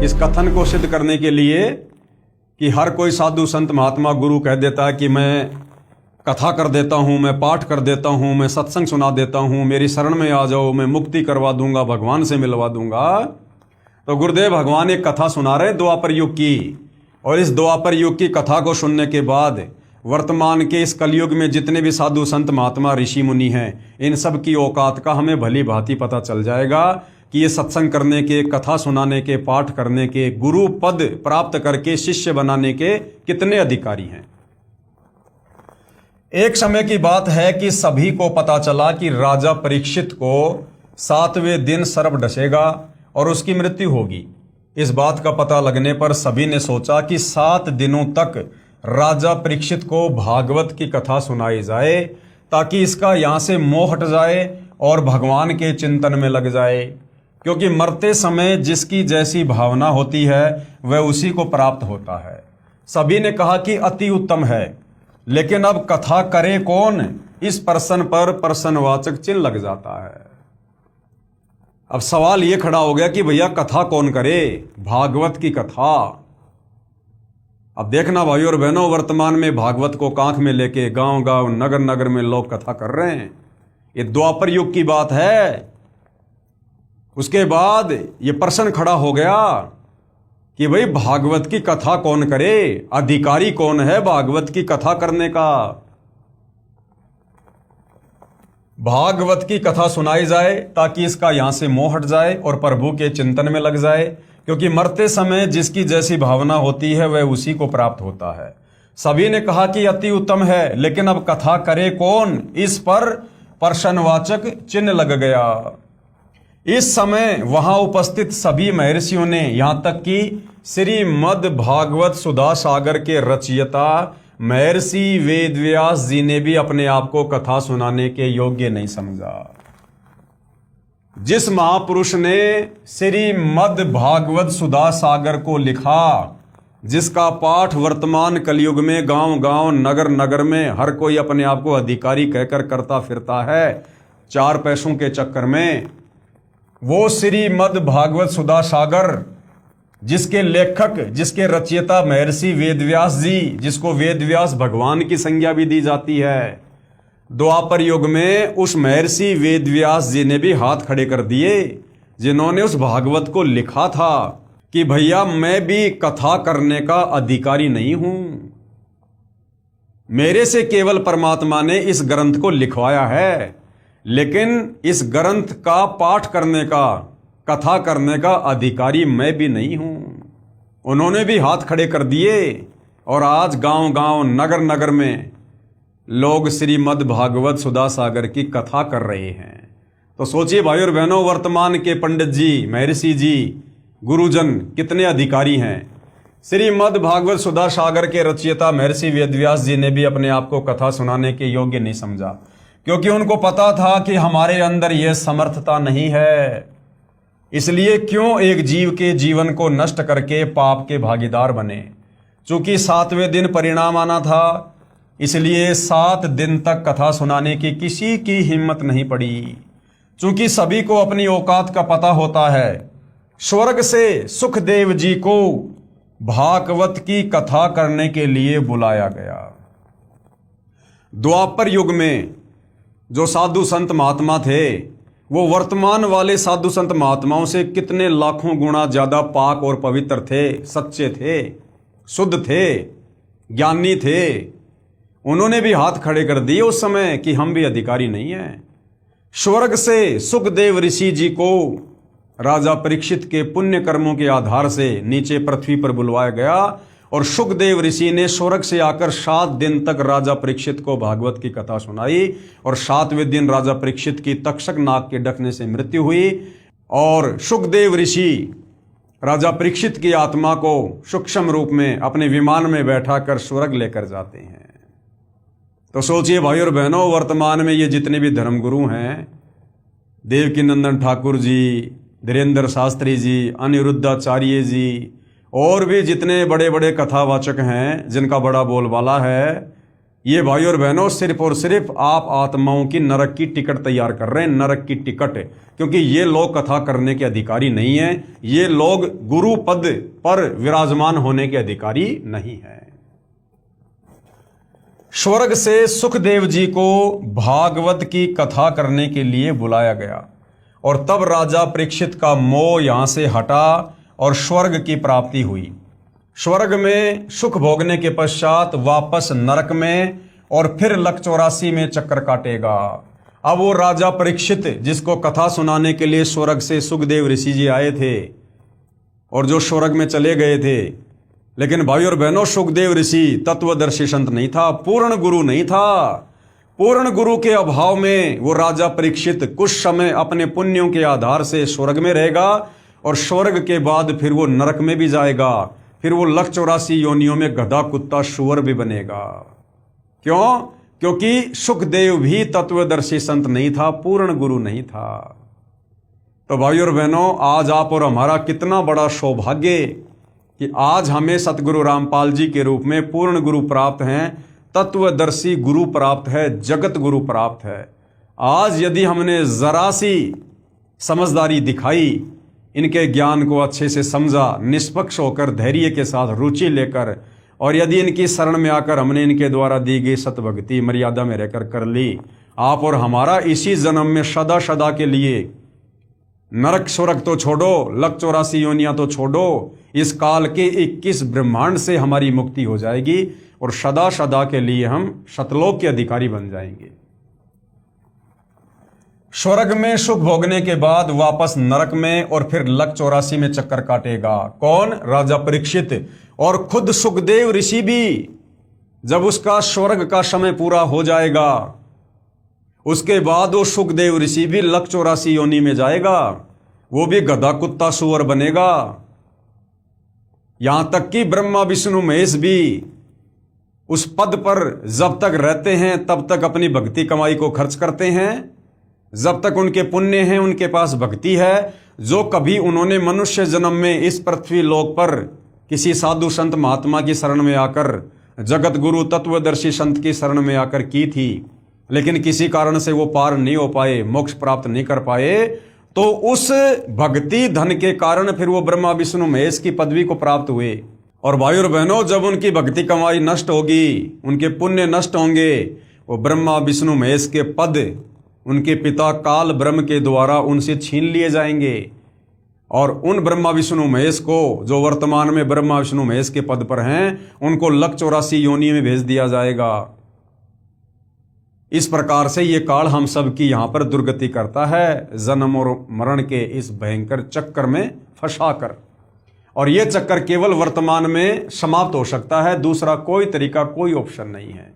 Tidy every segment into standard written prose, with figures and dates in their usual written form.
इस कथन को सिद्ध करने के लिए कि हर कोई साधु संत महात्मा गुरु कह देता है कि मैं कथा कर देता हूँ, मैं पाठ कर देता हूँ, मैं सत्संग सुना देता हूँ, मेरी शरण में आ जाओ, मैं मुक्ति करवा दूंगा, भगवान से मिलवा दूंगा। तो गुरुदेव भगवान एक कथा सुना रहे द्वापर युग की, और इस द्वापर युग की कथा को सुनने के बाद वर्तमान के इस कलयुग में जितने भी साधु संत महात्मा ऋषि मुनि हैं, इन सब की औकात का हमें भली भांति पता चल जाएगा कि ये सत्संग करने के, कथा सुनाने के, पाठ करने के, गुरु पद प्राप्त करके शिष्य बनाने के कितने अधिकारी हैं। एक समय की बात है कि सभी को पता चला कि राजा परीक्षित को 7वें दिन सर्प डसेगा और उसकी मृत्यु होगी। इस बात का पता लगने पर सभी ने सोचा कि 7 दिनों तक राजा परीक्षित को भागवत की कथा सुनाई जाए, ताकि इसका यहाँ से मोह हट जाए और भगवान के चिंतन में लग जाए। क्योंकि मरते समय जिसकी जैसी भावना होती है वह उसी को प्राप्त होता है। सभी ने कहा कि अति उत्तम है, लेकिन अब कथा करे कौन, इस प्रश्न पर प्रश्नवाचक चिन्ह लग जाता है। अब सवाल यह खड़ा हो गया कि भैया कथा कौन करे, भागवत की कथा। अब देखना भाइयों और बहनों, वर्तमान में भागवत को कांख में लेके गांव गांव नगर नगर में लोग कथा कर रहे हैं। ये द्वापर युग की बात है। उसके बाद ये प्रश्न खड़ा हो गया कि भाई भागवत की कथा कौन करे, अधिकारी कौन है भागवत की कथा करने का। भागवत की कथा सुनाई जाए ताकि इसका यहां से मोह हट जाए और प्रभु के चिंतन में लग जाए, क्योंकि मरते समय जिसकी जैसी भावना होती है वह उसी को प्राप्त होता है। सभी ने कहा कि अति उत्तम है, लेकिन अब कथा करे कौन, इस पर प्रश्नवाचक चिन्ह लग गया। इस समय वहां उपस्थित सभी महर्षियों ने, यहां तक कि श्रीमद् भागवत सुधा सागर के रचयिता महर्षि वेदव्यास जी ने भी अपने आप को कथा सुनाने के योग्य नहीं समझा। जिस महापुरुष ने श्रीमद् भागवत सुधा सागर को लिखा, जिसका पाठ वर्तमान कलयुग में गांव गांव नगर नगर में हर कोई अपने आप को अधिकारी कहकर करता फिरता है 4 पैसों के चक्कर में, वो श्रीमद् भागवत सुधा सागर जिसके लेखक, जिसके रचयिता महर्षि वेदव्यास जी, जिसको वेदव्यास भगवान की संज्ञा भी दी जाती है, द्वापर युग में उस महर्षि वेदव्यास जी ने भी हाथ खड़े कर दिए, जिन्होंने उस भागवत को लिखा था कि भैया मैं भी कथा करने का अधिकारी नहीं हूं, मेरे से केवल परमात्मा ने इस ग्रंथ को लिखवाया है, लेकिन इस ग्रंथ का पाठ करने का, कथा करने का अधिकारी मैं भी नहीं हूं। उन्होंने भी हाथ खड़े कर दिए और आज गांव गांव नगर नगर में लोग श्रीमद् भागवत सुधा सागर की कथा कर रहे हैं। तो सोचिए भाई और बहनों, वर्तमान के पंडित जी, महर्षि जी, गुरुजन कितने अधिकारी हैं। श्रीमद् भागवत सुधा सागर के रचयिता महर्षि वेदव्यास जी ने भी अपने आप को कथा सुनाने के योग्य नहीं समझा, क्योंकि उनको पता था कि हमारे अंदर यह समर्थता नहीं है। इसलिए क्यों एक जीव के जीवन को नष्ट करके पाप के भागीदार बने। चूंकि 7वें दिन परिणाम आना था, इसलिए 7 दिन तक कथा सुनाने की किसी की हिम्मत नहीं पड़ी। चूंकि सभी को अपनी औकात का पता होता है, स्वर्ग से सुखदेव जी को भागवत की कथा करने के लिए बुलाया गया। द्वापर युग में जो साधु संत महात्मा थे, वो वर्तमान वाले साधु संत महात्माओं से कितने लाखों गुना ज्यादा पाक और पवित्र थे, सच्चे थे, शुद्ध थे, ज्ञानी थे। उन्होंने भी हाथ खड़े कर दिए उस समय कि हम भी अधिकारी नहीं हैं। स्वर्ग से सुखदेव ऋषि जी को राजा परीक्षित के पुण्य कर्मों के आधार से नीचे पृथ्वी पर बुलवाया गया, और सुखदेव ऋषि ने स्वर्ग से आकर 7 दिन तक राजा परीक्षित को भागवत की कथा सुनाई, और 7वें दिन राजा परीक्षित की तक्षक नाग के डसने से मृत्यु हुई। और सुखदेव ऋषि राजा परीक्षित की आत्मा को सूक्ष्म रूप में अपने विमान में बैठाकर स्वर्ग लेकर जाते हैं। तो सोचिए भाई और बहनों, वर्तमान में ये जितने भी धर्मगुरु हैं, देवकीनंदन ठाकुर जी, धीरेन्द्र शास्त्री जी, अनिरुद्धाचार्य जी, और भी जितने बड़े बड़े कथावाचक हैं जिनका बड़ा बोलबाला है, ये भाई और बहनों सिर्फ और सिर्फ आप आत्माओं की नरक की टिकट तैयार कर रहे हैं, नरक की टिकट, क्योंकि ये लोग कथा करने के अधिकारी नहीं हैं, ये लोग गुरु पद पर विराजमान होने के अधिकारी नहीं हैं। स्वर्ग से सुखदेव जी को भागवत की कथा करने के लिए बुलाया गया और तब राजा परीक्षित का मोह यहां से हटा और स्वर्ग की प्राप्ति हुई। स्वर्ग में सुख भोगने के पश्चात वापस नरक में और फिर लक 84 में चक्कर काटेगा। अब वो राजा परीक्षित जिसको कथा सुनाने के लिए स्वर्ग से सुखदेव ऋषि जी आए थे और जो स्वर्ग में चले गए थे, लेकिन भाई और बहनों सुखदेव ऋषि तत्वदर्शी संत नहीं था, पूर्ण गुरु नहीं था। पूर्ण गुरु के अभाव में वो राजा परीक्षित कुछ समय अपने पुण्यों के आधार से स्वर्ग में रहेगा और स्वर्ग के बाद फिर वो नरक में भी जाएगा, फिर वो लक 84 योनियों में गधा कुत्ता शुअर भी बनेगा। क्यों? क्योंकि सुखदेव भी तत्वदर्शी संत नहीं था, पूर्ण गुरु नहीं था। तो भाई और बहनों, आज आप और हमारा कितना बड़ा सौभाग्य कि आज हमें सतगुरु रामपाल जी के रूप में पूर्ण गुरु प्राप्त हैं, तत्वदर्शी गुरु प्राप्त है, जगत गुरु प्राप्त है। आज यदि हमने जरा सी समझदारी दिखाई, इनके ज्ञान को अच्छे से समझा, निष्पक्ष होकर धैर्य के साथ रुचि लेकर, और यदि इनकी शरण में आकर हमने इनके द्वारा दी गई सतभक्ति मर्यादा में रहकर कर ली, आप और हमारा इसी जन्म में सदा सदा के लिए नरक स्वर्ग तो छोड़ो, लक 84 योनियां तो छोड़ो, इस काल के 21 ब्रह्मांड से हमारी मुक्ति हो जाएगी और सदा सदा के लिए हम सतलोक के अधिकारी बन जाएंगे। स्वर्ग में सुख भोगने के बाद वापस नरक में और फिर लक 84 में चक्कर काटेगा। कौन? राजा परीक्षित। और खुद सुखदेव ऋषि भी जब उसका स्वर्ग का समय पूरा हो जाएगा, उसके बाद वो सुखदेव ऋषि भी लक 84 योनि में जाएगा, वो भी गधा कुत्ता सुअर बनेगा। यहां तक कि ब्रह्मा विष्णु महेश भी उस पद पर जब तक रहते हैं तब तक अपनी भक्ति कमाई को खर्च करते हैं, जब तक उनके पुण्य हैं, उनके पास भक्ति है, जो कभी उन्होंने मनुष्य जन्म में इस पृथ्वी लोक पर किसी साधु संत महात्मा की शरण में आकर, जगत गुरु तत्वदर्शी संत की शरण में आकर की थी, लेकिन किसी कारण से वो पार नहीं हो पाए, मोक्ष प्राप्त नहीं कर पाए, तो उस भक्ति धन के कारण फिर वो ब्रह्मा विष्णु महेश की पदवी को प्राप्त हुए। और भाई और बहनों, जब उनकी भक्ति कमाई नष्ट होगी, उनके पुण्य नष्ट होंगे, वो ब्रह्मा विष्णु महेश के पद उनके पिता काल ब्रह्म के द्वारा उनसे छीन लिए जाएंगे और उन ब्रह्मा विष्णु महेश को, जो वर्तमान में ब्रह्मा विष्णु महेश के पद पर हैं, उनको लक 84 योनि में भेज दिया जाएगा। इस प्रकार से ये काल हम सब की यहां पर दुर्गति करता है, जन्म और मरण के इस भयंकर चक्कर में फंसाकर। और ये चक्कर केवल वर्तमान में समाप्त हो सकता है, दूसरा कोई तरीका, कोई ऑप्शन नहीं है।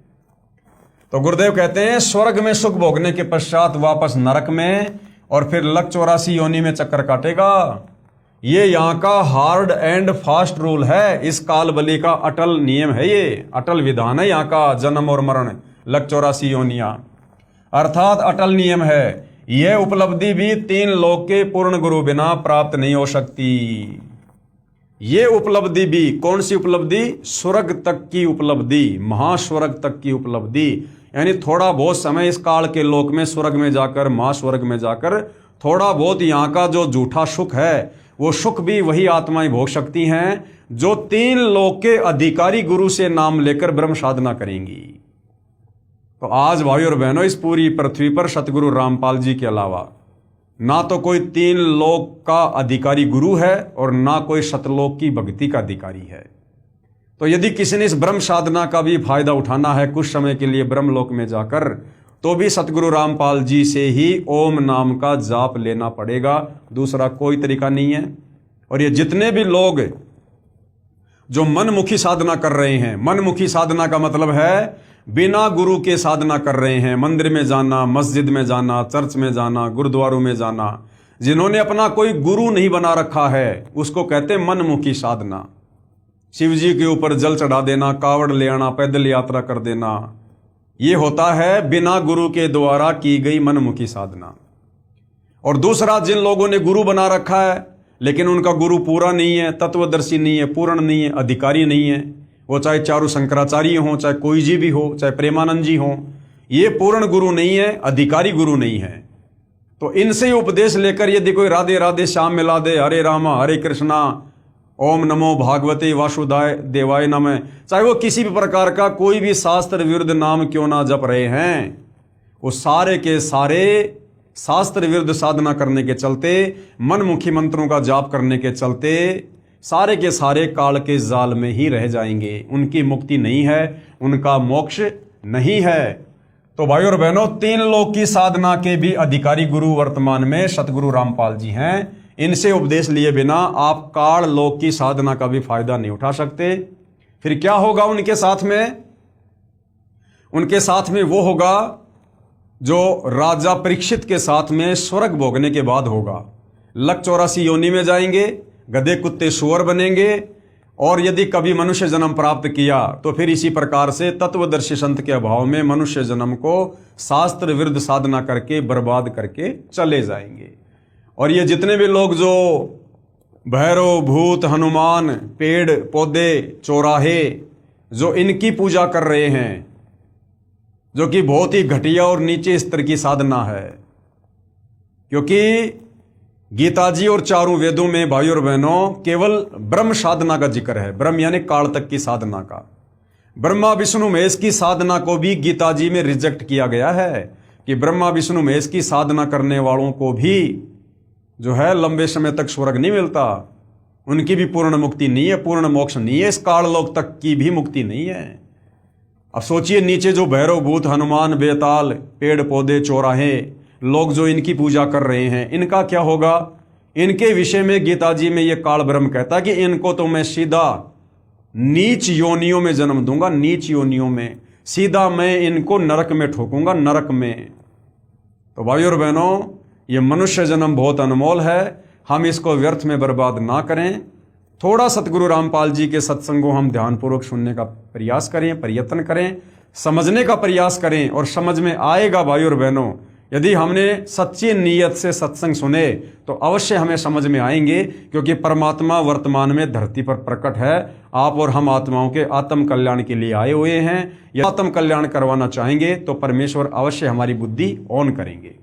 तो गुरुदेव कहते हैं स्वर्ग में सुख भोगने के पश्चात वापस नरक में और फिर लक 84 योनि में चक्कर काटेगा। ये यहाँ का हार्ड एंड फास्ट रूल है, इस काल बलि का अटल नियम है, ये अटल विधान है यहाँ का, जन्म और मरण, लक 84 योनियां, अर्थात अटल नियम है। यह उपलब्धि भी 3 लोक के पूर्ण गुरु बिना प्राप्त नहीं हो सकती। ये उपलब्धि भी, कौन सी उपलब्धि? स्वर्ग तक की उपलब्धि, महास्वर्ग तक की उपलब्धि, यानी थोड़ा बहुत समय इस काल के लोक में स्वर्ग में जाकर, महास्वर्ग में जाकर थोड़ा बहुत यहाँ का जो झूठा सुख है, वो सुख भी वही आत्माएं भोग सकती हैं जो 3 लोक के अधिकारी गुरु से नाम लेकर ब्रह्म साधना करेंगी। तो आज भाई और बहनों, इस पूरी पृथ्वी पर सतगुरु रामपाल जी के अलावा ना तो कोई 3 लोक का अधिकारी गुरु है और ना कोई सतलोक की भक्ति का अधिकारी है। तो यदि किसी ने इस ब्रह्म साधना का भी फायदा उठाना है कुछ समय के लिए ब्रह्मलोक में जाकर, तो भी सतगुरु रामपाल जी से ही ओम नाम का जाप लेना पड़ेगा, दूसरा कोई तरीका नहीं है। और ये जितने भी लोग जो मनमुखी साधना कर रहे हैं, मनमुखी साधना का मतलब है बिना गुरु के साधना कर रहे हैं, मंदिर में जाना, मस्जिद में जाना, चर्च में जाना, गुरुद्वारों में जाना, जिन्होंने अपना कोई गुरु नहीं बना रखा है, उसको कहते हैं मनमुखी साधना। शिव जी के ऊपर जल चढ़ा देना, कावड़ ले आना, पैदल यात्रा कर देना, ये होता है बिना गुरु के द्वारा की गई मनमुखी साधना। और दूसरा, जिन लोगों ने गुरु बना रखा है लेकिन उनका गुरु पूरा नहीं है, तत्वदर्शी नहीं है, पूर्ण नहीं है, अधिकारी नहीं है, वो चाहे चारू शंकराचार्य हो, चाहे कोई जी भी हो, चाहे प्रेमानंद जी हो, ये पूर्ण गुरु नहीं है, अधिकारी गुरु नहीं है। तो इनसे ही उपदेश लेकर यदि कोई राधे राधे श्याम मिला दे, हरे रामा हरे कृष्णा, ओम नमो भागवते वासुदेवाय देवाय नमः, चाहे वो किसी भी प्रकार का कोई भी शास्त्र विरुद्ध नाम क्यों ना जप रहे हैं, वो सारे के सारे शास्त्र विरुद्ध साधना करने के चलते, मनमुखी मंत्रों का जाप करने के चलते सारे के सारे काल के जाल में ही रह जाएंगे। उनकी मुक्ति नहीं है, उनका मोक्ष नहीं है। तो भाई और बहनों, 3 लोक की साधना के भी अधिकारी गुरु वर्तमान में सतगुरु रामपाल जी हैं। इनसे उपदेश लिए बिना आप काल लोक की साधना का भी फायदा नहीं उठा सकते। फिर क्या होगा उनके साथ में? उनके साथ में वो होगा जो राजा परीक्षित के साथ में स्वर्ग भोगने के बाद होगा। लक 84 योनि में जाएंगे, गधे कुत्ते सुअर बनेंगे, और यदि कभी मनुष्य जन्म प्राप्त किया तो फिर इसी प्रकार से तत्वदर्शी संत के अभाव में मनुष्य जन्म को शास्त्र विरुद्ध साधना करके बर्बाद करके चले जाएंगे। और ये जितने भी लोग जो भैरव, भूत, हनुमान, पेड़ पौधे, चौराहे, जो इनकी पूजा कर रहे हैं, जो कि बहुत ही घटिया और नीचे स्तर की साधना है, क्योंकि गीता जी और चारों वेदों में भाई और बहनों केवल ब्रह्म साधना का जिक्र है। ब्रह्म यानी काल तक की साधना का। ब्रह्मा विष्णु महेश की साधना को भी गीता जी में रिजेक्ट किया गया है कि ब्रह्मा विष्णु महेश की साधना करने वालों को भी जो है लंबे समय तक स्वर्ग नहीं मिलता, उनकी भी पूर्ण मुक्ति नहीं है, पूर्ण मोक्ष नहीं है, इस काल लोक तक की भी मुक्ति नहीं है। अब सोचिए, नीचे जो भैरव, भूत, हनुमान, बेताल, पेड़ पौधे, चौराहे, लोग जो इनकी पूजा कर रहे हैं, इनका क्या होगा? इनके विषय में गीता जी में ये काल ब्रह्म कहता है कि इनको तो मैं सीधा नीच योनियों में जन्म दूंगा, नीच योनियों में सीधा मैं इनको नरक में ठोकूंगा, नरक में। तो भाई और बहनों, ये मनुष्य जन्म बहुत अनमोल है, हम इसको व्यर्थ में बर्बाद ना करें। थोड़ा सतगुरु रामपाल जी के सत्संगों हम ध्यानपूर्वक सुनने का प्रयास करें, प्रयत्न करें, समझने का प्रयास करें, और समझ में आएगा भाई और बहनों। यदि हमने सच्ची नीयत से सत्संग सुने तो अवश्य हमें समझ में आएंगे, क्योंकि परमात्मा वर्तमान में धरती पर प्रकट है। आप और हम आत्माओं के आत्म कल्याण के लिए आए हुए हैं। यदि आत्म कल्याण करवाना चाहेंगे तो परमेश्वर अवश्य हमारी बुद्धि ऑन करेंगे।